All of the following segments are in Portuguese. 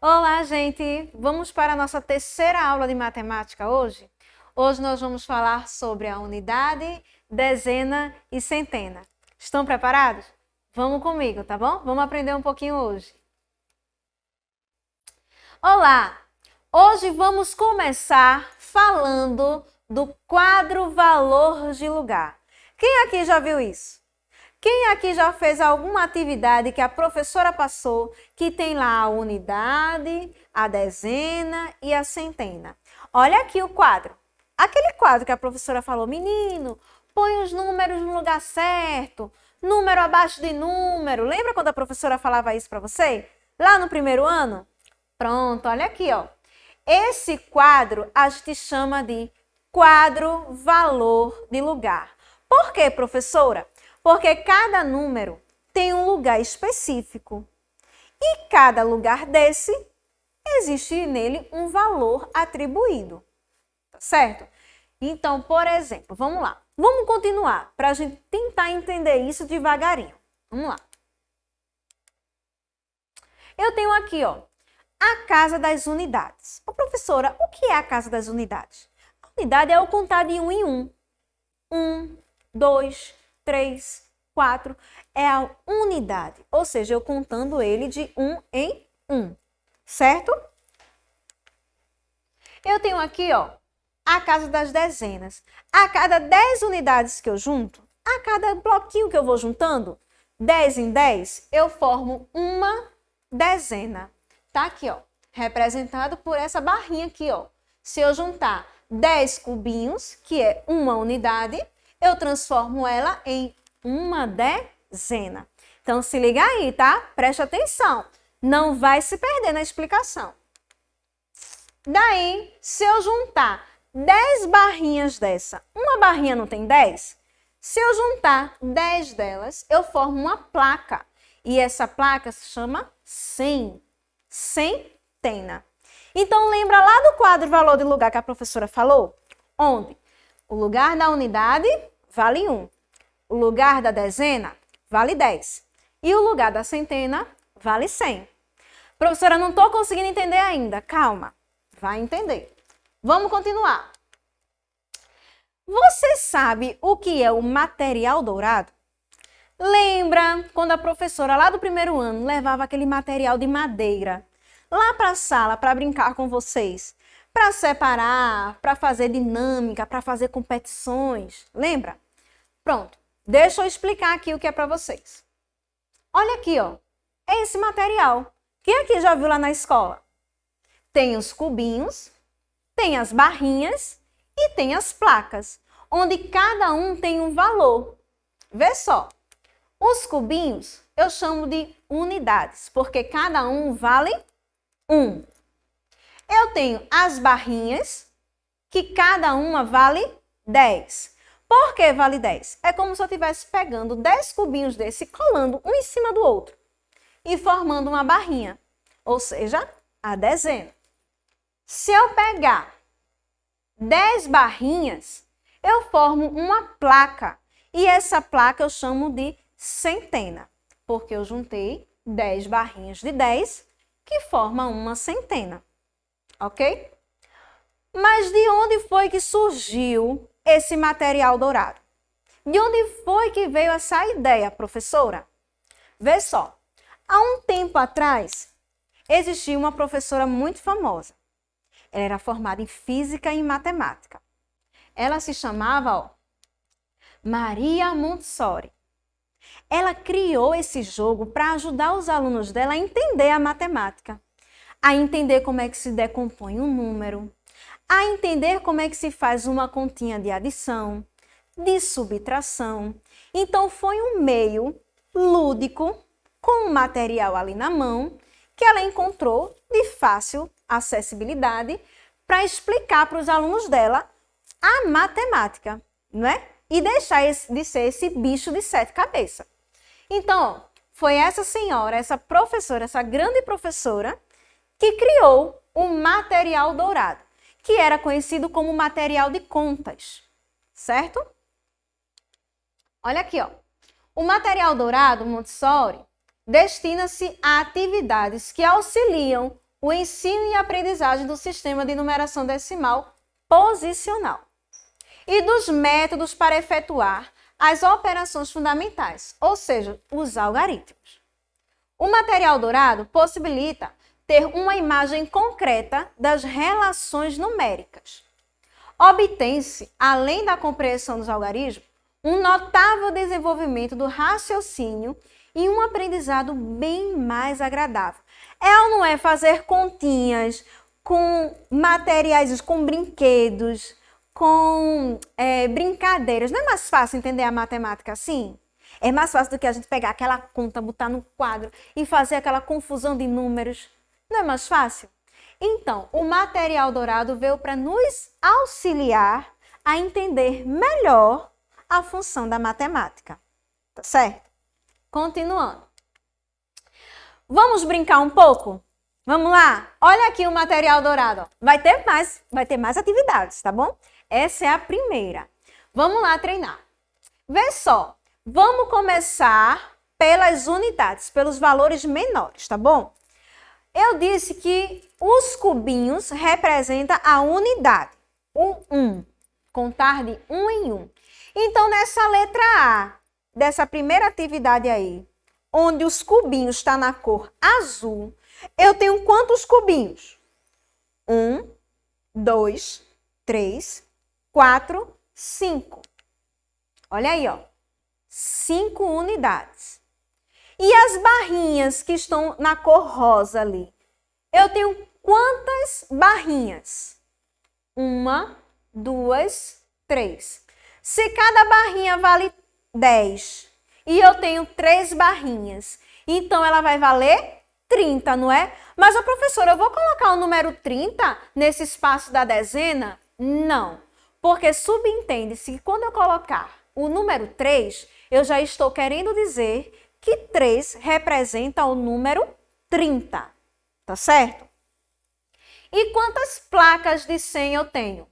Olá, gente! Vamos para a nossa terceira aula de matemática hoje? Hoje nós vamos falar sobre a unidade, dezena e centena. Estão preparados? Vamos comigo, tá bom? Vamos aprender um pouquinho hoje. Olá! Hoje vamos começar falando do quadro valor de lugar. Quem aqui já viu isso? Quem aqui já fez alguma atividade que a professora passou, que tem lá a unidade, a dezena e a centena? Olha aqui o quadro. Aquele quadro que a professora falou, menino, põe os números no lugar certo, número abaixo de número. Lembra quando a professora falava isso para você? Lá no primeiro ano? Pronto, olha aqui, ó. Esse quadro a gente chama de quadro valor de lugar. Por quê, professora? Porque cada número tem um lugar específico e cada lugar desse existe nele um valor atribuído, tá certo? Então, por exemplo, vamos lá. Vamos continuar para a gente tentar entender isso devagarinho. Vamos lá. Eu tenho aqui, ó, a casa das unidades. Ô, professora, o que é a casa das unidades? A unidade é o contar de um em um. 1, 2, 3, 4 é a unidade, ou seja, eu contando ele de 1 em 1, certo? Eu tenho aqui, ó, a casa das dezenas. A cada 10 unidades que eu junto, a cada bloquinho que eu vou juntando, 10 em 10, eu formo uma dezena. Tá aqui, ó, representado por essa barrinha aqui, ó. Se eu juntar 10 cubinhos, que é uma unidade, eu transformo ela em uma dezena. Então, se liga aí, tá? Preste atenção. Não vai se perder na explicação. Daí, se eu juntar 10 barrinhas dessa, uma barrinha não tem 10? Se eu juntar 10 delas, eu formo uma placa. E essa placa se chama 100. Centena. Então, lembra lá do quadro valor de lugar que a professora falou? Onde o lugar da unidade vale 1. O lugar da dezena vale 10. E o lugar da centena vale 100. Professora, não estou conseguindo entender ainda. Calma, vai entender. Vamos continuar. Você sabe o que é o material dourado? Lembra quando a professora lá do primeiro ano levava aquele material de madeira lá para a sala para brincar com vocês? Para separar, para fazer dinâmica, para fazer competições. Lembra? Pronto. Deixa eu explicar aqui o que é para vocês. Olha aqui, ó. É esse material. Quem aqui já viu lá na escola? Tem os cubinhos, tem as barrinhas e tem as placas, onde cada um tem um valor. Vê só. Os cubinhos eu chamo de unidades, porque cada um vale 1. Eu tenho as barrinhas, que cada uma vale 10. Por que vale 10? É como se eu estivesse pegando 10 cubinhos desse e colando um em cima do outro e formando uma barrinha, ou seja, a dezena. Se eu pegar 10 barrinhas, eu formo uma placa e essa placa eu chamo de centena, porque eu juntei 10 barrinhas de 10 que formam uma centena, ok? Mas de onde foi que surgiu esse material dourado? De onde foi que veio essa ideia, professora? Vê só, há um tempo atrás, existia uma professora muito famosa. Ela era formada em física e em matemática. Ela se chamava, ó, Maria Montessori. Ela criou esse jogo para ajudar os alunos dela a entender a matemática, a entender como é que se decompõe um número, a entender como é que se faz uma continha de adição, de subtração. Então, foi um meio lúdico, com um material ali na mão, que ela encontrou de fácil acessibilidade para explicar para os alunos dela a matemática, não é? E deixar de ser esse bicho de 7 cabeças. Então, ó, foi essa senhora, essa professora, essa grande professora, que criou o material dourado, que era conhecido como material de contas, certo? Olha aqui, ó. O material dourado Montessori destina-se a atividades que auxiliam o ensino e aprendizagem do sistema de numeração decimal posicional e dos métodos para efetuar as operações fundamentais, ou seja, os algoritmos. O material dourado possibilita ter uma imagem concreta das relações numéricas. Obtém-se, além da compreensão dos algarismos, um notável desenvolvimento do raciocínio e um aprendizado bem mais agradável. É ou não é fazer continhas com materiais, com brinquedos, com brincadeiras? Não é mais fácil entender a matemática assim? É mais fácil do que a gente pegar aquela conta, botar no quadro e fazer aquela confusão de números. Não é mais fácil? Então, o material dourado veio para nos auxiliar a entender melhor a função da matemática. Tá certo? Continuando. Vamos brincar um pouco? Vamos lá? Olha aqui o material dourado. Vai ter mais atividades, tá bom? Essa é a primeira. Vamos lá treinar. Vê só. Vamos começar pelas unidades, pelos valores menores, tá bom? Eu disse que os cubinhos representam a unidade. O 1. Contar de 1 em 1. Então, nessa letra A, dessa primeira atividade aí, onde os cubinhos estão na cor azul, eu tenho quantos cubinhos? 1, 2, 3, 4, 5. Olha aí, ó. 5 unidades. E as barrinhas que estão na cor rosa ali? Eu tenho quantas barrinhas? 1, 2, 3. Se cada barrinha vale 10 e eu tenho 3 barrinhas, então ela vai valer 30, não é? Mas, professora, eu vou colocar o número 30 nesse espaço da dezena? Não, porque subentende-se que quando eu colocar o número 3, eu já estou querendo dizer que 3 representa o número 30, tá certo? E quantas placas de 100 eu tenho?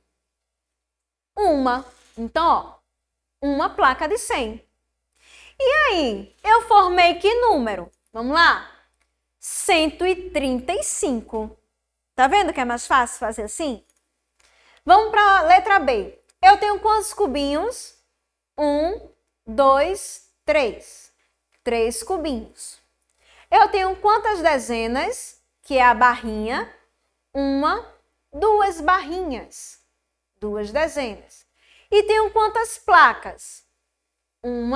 Uma. Então, ó, uma placa de 100. E aí, eu formei que número? Vamos lá? 135. Tá vendo que é mais fácil fazer assim? Vamos para a letra B. Eu tenho quantos cubinhos? 1, 2, 3. 3 cubinhos. Eu tenho quantas dezenas? Que é a barrinha. 1, 2 barrinhas. 2 dezenas. E tenho quantas placas? 1,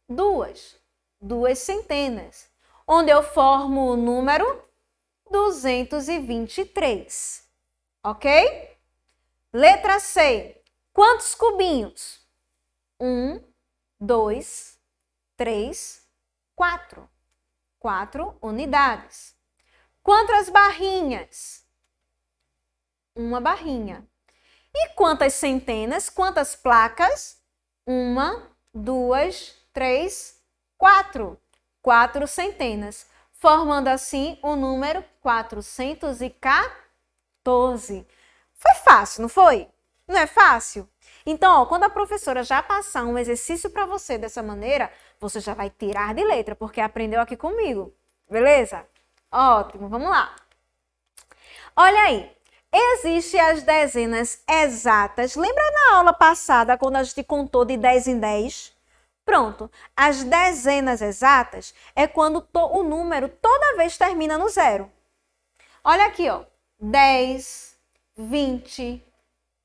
2. 2 centenas. Onde eu formo o número 223. Ok? Letra C. Quantos cubinhos? 1, 2, 3, 4. 4 unidades. Quantas barrinhas? Uma barrinha. E quantas centenas? Quantas placas? 1, 2, 3, 4. 4 centenas. Formando assim o número 414. Foi fácil, não foi? Não é fácil? Então, ó, quando a professora já passar um exercício para você dessa maneira, você já vai tirar de letra, porque aprendeu aqui comigo. Beleza? Ótimo, vamos lá. Olha aí. Existem as dezenas exatas. Lembra na aula passada, quando a gente contou de 10 em 10? Pronto. As dezenas exatas é quando o número toda vez termina no zero. Olha aqui, ó. 10, 20,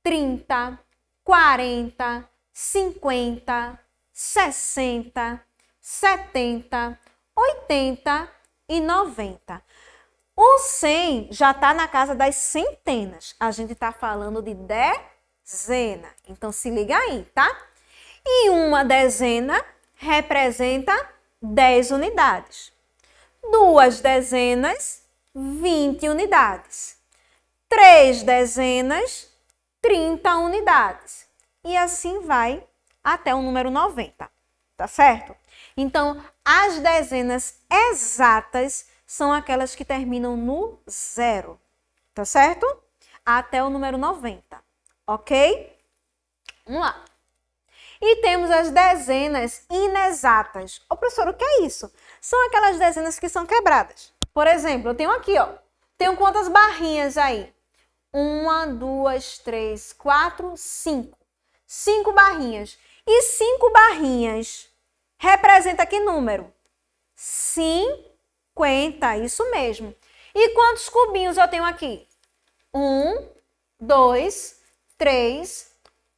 30, 40, 50, 60, 70, 80 e 90. O 100 já está na casa das centenas. A gente está falando de dezena. Então, se liga aí, tá? E uma dezena representa 10 unidades. 2 dezenas, 20 unidades. 3 dezenas, 30 unidades. E assim vai até o número 90. Tá certo? Então, as dezenas exatas são aquelas que terminam no zero, tá certo? Até o número 90, ok? Vamos lá. E temos as dezenas inexatas. Ô, professor, o que é isso? São aquelas dezenas que são quebradas. Por exemplo, eu tenho aqui, ó. Tenho quantas barrinhas aí? 1, 2, 3, 4, 5. 5 barrinhas. E 5 barrinhas representa que número? 50, isso mesmo. E quantos cubinhos eu tenho aqui? 1, 2, 3,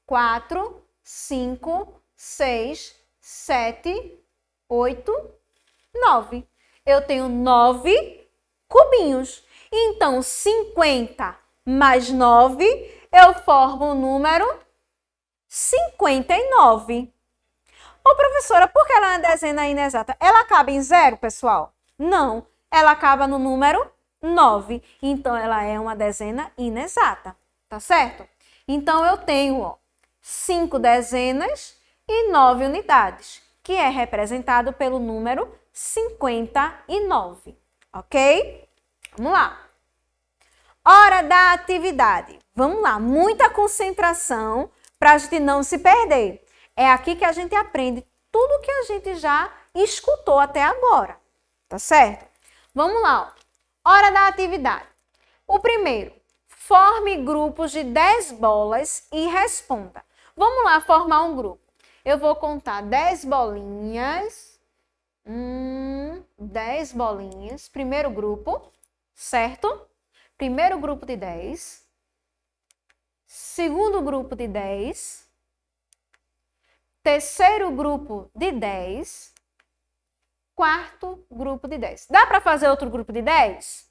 4, 5, 6, 7, 8, 9. Eu tenho 9 cubinhos. Então, 50 mais 9, eu formo o número 59. Ô, professora, por que ela é uma dezena inexata? Ela acaba em zero, pessoal? Não, ela acaba no número 9. Então, ela é uma dezena inexata, tá certo? Então, eu tenho, ó, 5 dezenas e 9 unidades, que é representado pelo número 59, ok? Vamos lá. Hora da atividade. Vamos lá, muita concentração para a gente não se perder. É aqui que a gente aprende tudo que a gente já escutou até agora, tá certo? Vamos lá, ó. Hora da atividade. O primeiro, forme grupos de 10 bolas e responda. Vamos lá formar um grupo. Eu vou contar 10 bolinhas. 10 bolinhas. Primeiro grupo, certo? Primeiro grupo de 10. Segundo grupo de 10. Terceiro grupo de 10. Quarto grupo de 10. Dá para fazer outro grupo de 10?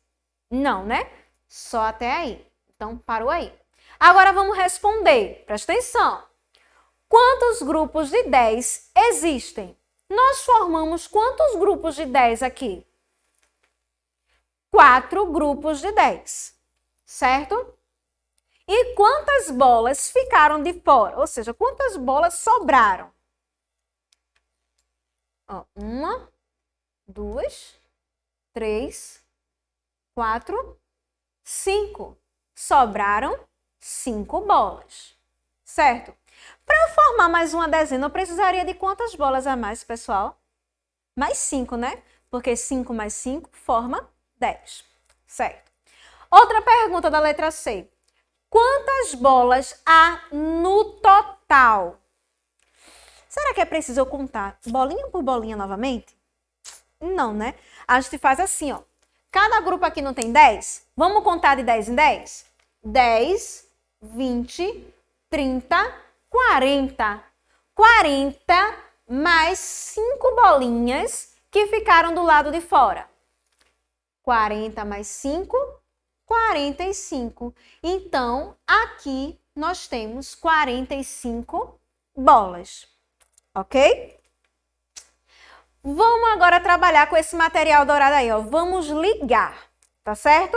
Não, né? Só até aí. Então, parou aí. Agora vamos responder. Presta atenção. Quantos grupos de 10 existem? Nós formamos quantos grupos de 10 aqui? 4 grupos de 10, certo? E quantas bolas ficaram de fora? Ou seja, quantas bolas sobraram? Ó, 1, 2, 3, 4, 5. Sobraram 5 bolas, certo? Para eu formar mais uma dezena, eu precisaria de quantas bolas a mais, pessoal? Mais 5, né? Porque 5 mais 5 forma 10, certo? Outra pergunta da letra C. Quantas bolas há no total? Será que é preciso eu contar bolinha por bolinha novamente? Não, né? A gente faz assim, ó. Cada grupo aqui não tem 10? Vamos contar de 10 em 10? 10, 20, 30, 40. 40 mais 5 bolinhas que ficaram do lado de fora. 40 mais 5, 45. Então, aqui nós temos 45 bolas, ok? Vamos agora trabalhar com esse material dourado aí, ó. Vamos ligar, tá certo?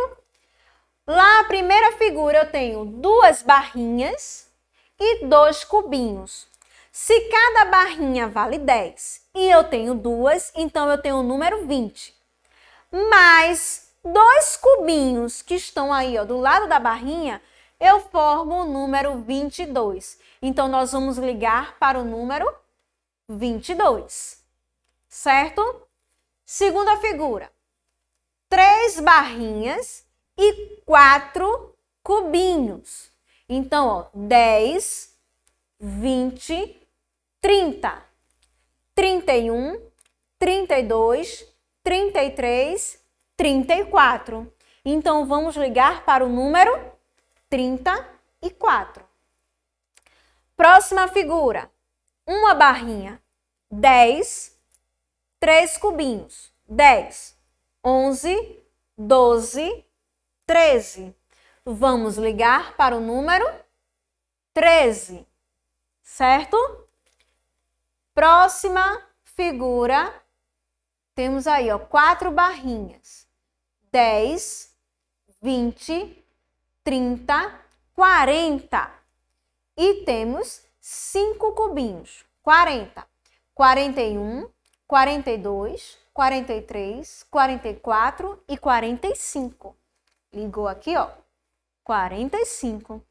Lá, a primeira figura, eu tenho 2 barrinhas e 2 cubinhos. Se cada barrinha vale 10 e eu tenho 2, então eu tenho o número 20. Mais 2 cubinhos que estão aí, ó, do lado da barrinha, eu formo o número 22. Então, nós vamos ligar para o número 22, certo? Segunda figura, 3 barrinhas e 4 cubinhos. Então, ó, 10, 20, 30, 31, 32, 33, 34. Então, vamos ligar para o número 34. Próxima figura. Uma barrinha. 10, 3 cubinhos. 10, 11, 12, 13. Vamos ligar para o número 13. Certo? Próxima figura. Temos aí, ó, 4 barrinhas. 10, 20, 30, 40. E temos 5 cubinhos. 40, 41, 42, 43, 44 e 45. Ligou aqui, ó. 45.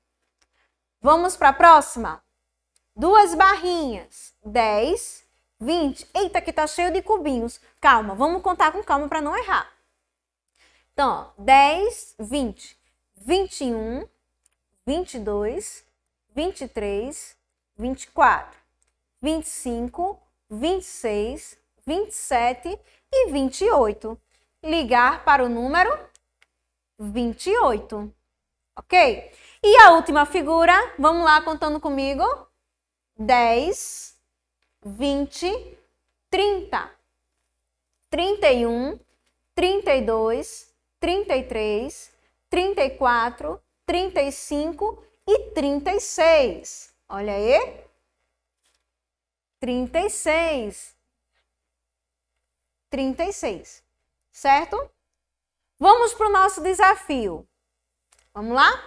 Vamos para a próxima. 2 barrinhas. 10, 20. Eita, que tá cheio de cubinhos. Calma, vamos contar com calma para não errar. Então, ó, 10, 20, 21, 22, 23, 24, 25, 26, 27 e 28. Ligar para o número 28, ok? E a última figura, vamos lá contando comigo. 10, 20, 30, 31, 32, 33, 34, 35 e 36. Olha aí. 36. 36. Certo? Vamos para o nosso desafio. Vamos lá?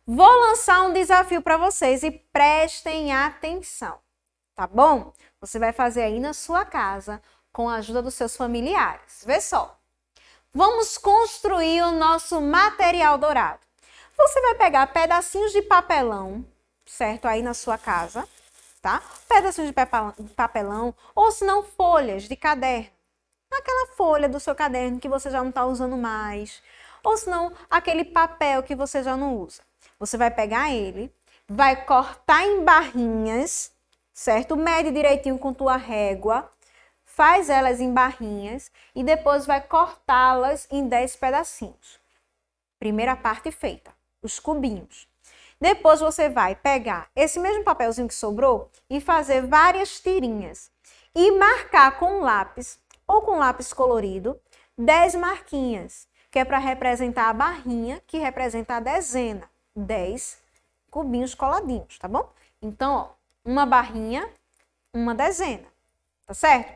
Vou lançar um desafio para vocês e prestem atenção, tá bom? Você vai fazer aí na sua casa com a ajuda dos seus familiares. Vê só. Vamos construir o nosso material dourado. Você vai pegar pedacinhos de papelão, certo? Aí na sua casa, tá? Pedacinhos de papelão ou se não folhas de caderno. Aquela folha do seu caderno que você já não está usando mais. Ou se não, aquele papel que você já não usa. Você vai pegar ele, vai cortar em barrinhas, certo? Mede direitinho com tua régua, faz elas em barrinhas e depois vai cortá-las em 10 pedacinhos. Primeira parte feita, os cubinhos. Depois você vai pegar esse mesmo papelzinho que sobrou e fazer várias tirinhas. E marcar com lápis ou com lápis colorido 10 marquinhas, que é para representar a barrinha, que representa a dezena. 10 cubinhos coladinhos, tá bom? Então, ó, uma barrinha, uma dezena, tá certo?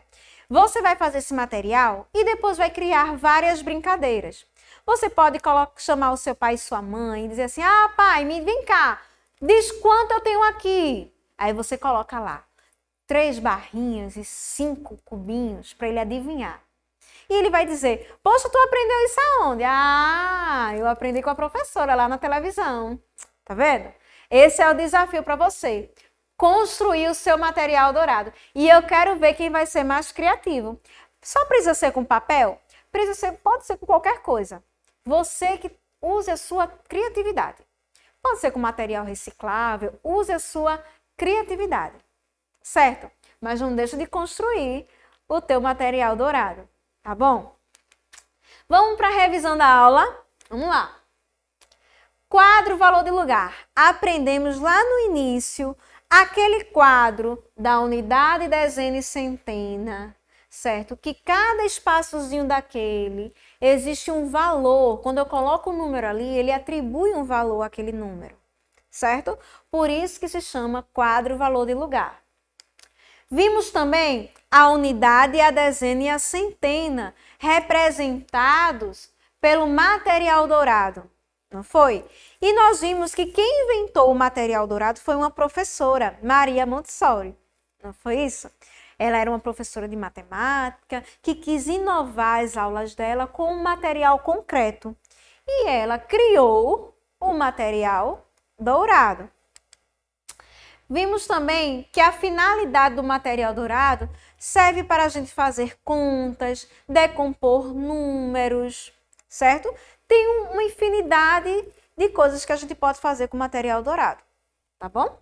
Você vai fazer esse material e depois vai criar várias brincadeiras. Você pode chamar o seu pai e sua mãe e dizer assim, ah, pai, vem cá, diz quanto eu tenho aqui. Aí você coloca lá 3 barrinhas e 5 cubinhos para ele adivinhar. E ele vai dizer, poxa, tu aprendeu isso aonde? Ah, eu aprendi com a professora lá na televisão. Tá vendo? Esse é o desafio para você. Construir o seu material dourado. E eu quero ver quem vai ser mais criativo. Só precisa ser com papel? Pode ser com qualquer coisa. Você que use a sua criatividade. Pode ser com material reciclável, use a sua criatividade. Certo? Mas não deixe de construir o teu material dourado. Tá bom? Vamos para a revisão da aula? Vamos lá. Quadro, valor de lugar. Aprendemos lá no início aquele quadro da unidade, dezena e centena, certo? Que cada espaçozinho daquele existe um valor. Quando eu coloco o número ali, ele atribui um valor àquele número, certo? Por isso que se chama quadro, valor de lugar. Vimos também a unidade, a dezena e a centena representados pelo material dourado, não foi? E nós vimos que quem inventou o material dourado foi uma professora, Maria Montessori, não foi isso? Ela era uma professora de matemática que quis inovar as aulas dela com um material concreto. E ela criou o material dourado. Vimos também que a finalidade do material dourado serve para a gente fazer contas, decompor números, certo? Tem uma infinidade de coisas que a gente pode fazer com material dourado, tá bom?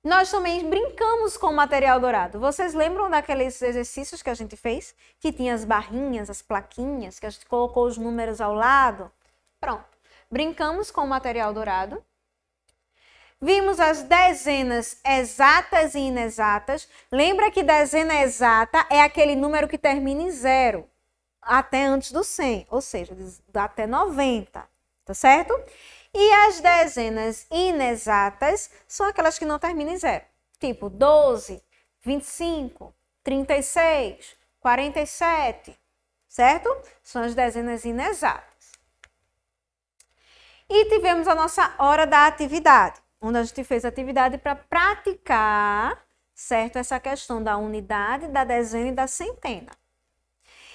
Nós também brincamos com o material dourado. Vocês lembram daqueles exercícios que a gente fez? Que tinha as barrinhas, as plaquinhas, que a gente colocou os números ao lado? Pronto. Brincamos com o material dourado. Vimos as dezenas exatas e inexatas. Lembra que dezena exata é aquele número que termina em 0, até antes do 100, ou seja, até 90, tá certo? E as dezenas inexatas são aquelas que não terminam em 0, tipo 12, 25, 36, 47, certo? São as dezenas inexatas. E tivemos a nossa hora da atividade, onde a gente fez atividade para praticar, certo? Essa questão da unidade, da dezena e da centena.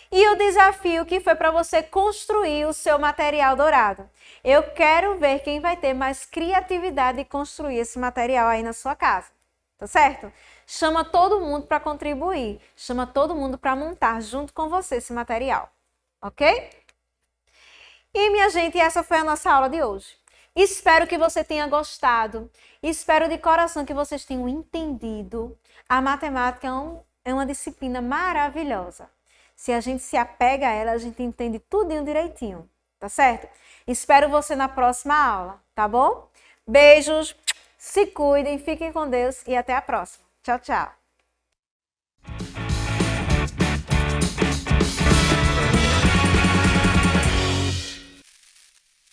E o desafio que foi para você construir o seu material dourado. Eu quero ver quem vai ter mais criatividade de construir esse material aí na sua casa, tá certo? Chama todo mundo para contribuir, chama todo mundo para montar junto com você esse material, ok? E, minha gente, essa foi a nossa aula de hoje. Espero que você tenha gostado. Espero de coração que vocês tenham entendido. A matemática é uma disciplina maravilhosa. Se a gente se apega a ela, a gente entende tudinho direitinho, tá certo? Espero você na próxima aula, tá bom? Beijos, se cuidem, fiquem com Deus e até a próxima. Tchau, tchau.